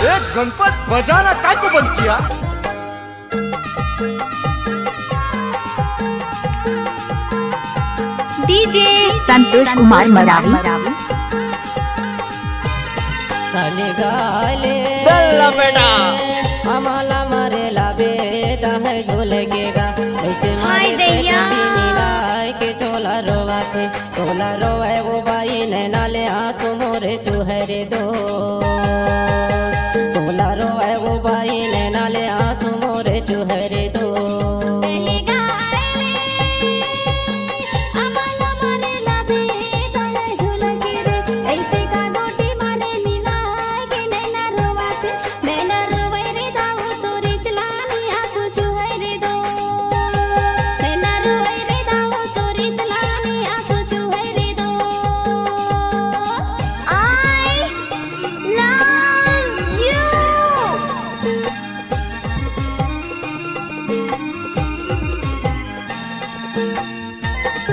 एक गणपत बजाना काय को बंद किया? डीजे संतोष कुमार मरावी। दल्ला बेटा आम्हाला मारेला बेटा है झुलकेगा ऐसे मारे मिलाए के चोला रोवाथे चोला रोवे वो बाई नैनाले आंसू मोरे चुहरे दो चोला रोवे वो बाई नैनाले आंसू मोरे चुहरे दो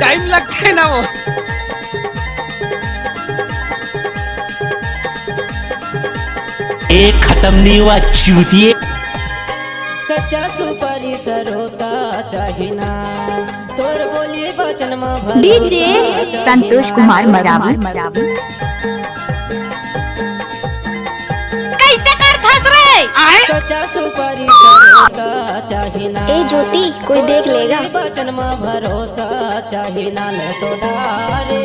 टाइम लगते ना वो। एक खत्म नहीं हुआ चूतिए। कच्चा सुपारी सरोता चाहिना तोर बोली वचन में डीजे संतोष कुमार मरावी। कैसे कर थस रे? कच्चा सुपारी सरोता चाहिना ए ज्योति कोई देख लेगा। वचन में भरोसा चाहिना ले तो डारे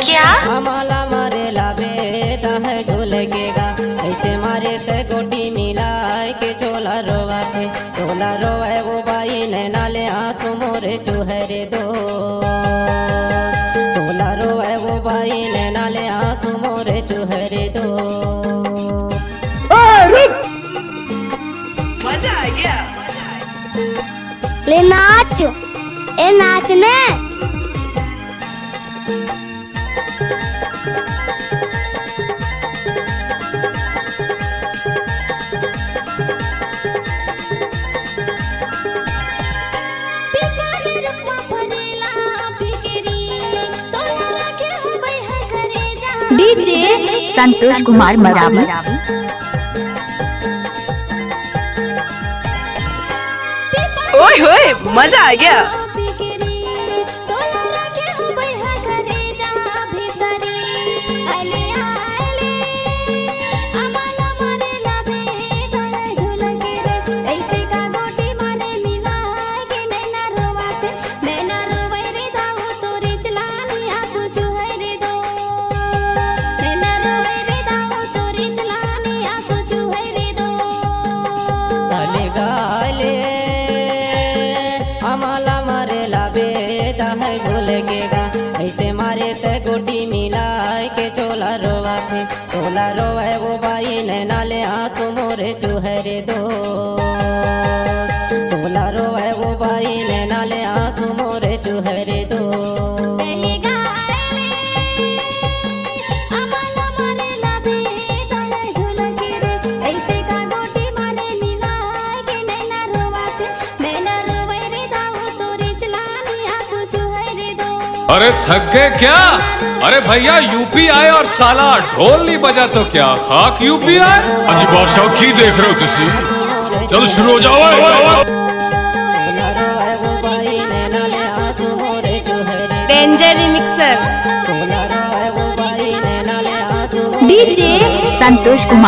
क्या? हमाला मारे बेटा है झुलकेगा ऐसे मारे ते गोटी मिलाए के चोला रोवाथे चोला रोवे वो बाई नैनाले आंसू मोरे चुहरे दो चोला रोवे वो बाई नैनाले आंसू मोरे चुहरे दो। मजा आ गया। ले नाच ए नाचने। डीजे संतोष कुमार मरावी। ओए होए मजा आ गया। हमाला मारेला बेटा है झुलकेगा ऐसे मारे ते गोटी मिलाए के चोला रोवाथे चोला रोवे वो बाई नैनाले आंसू मोरे चुहरे दो चोला रोवे वो बाई नैनाले आंसू मोरे चुहरे दो। अरे थक गए क्या? अरे भैया यूपी आए और साला ढोल नहीं बजा तो क्या खाक यूपी आए? अजी बादशाह की देख रहे हो तुसी? चलो शुरू हो जाओ। Danger remixer. DJ Santosh Kumar.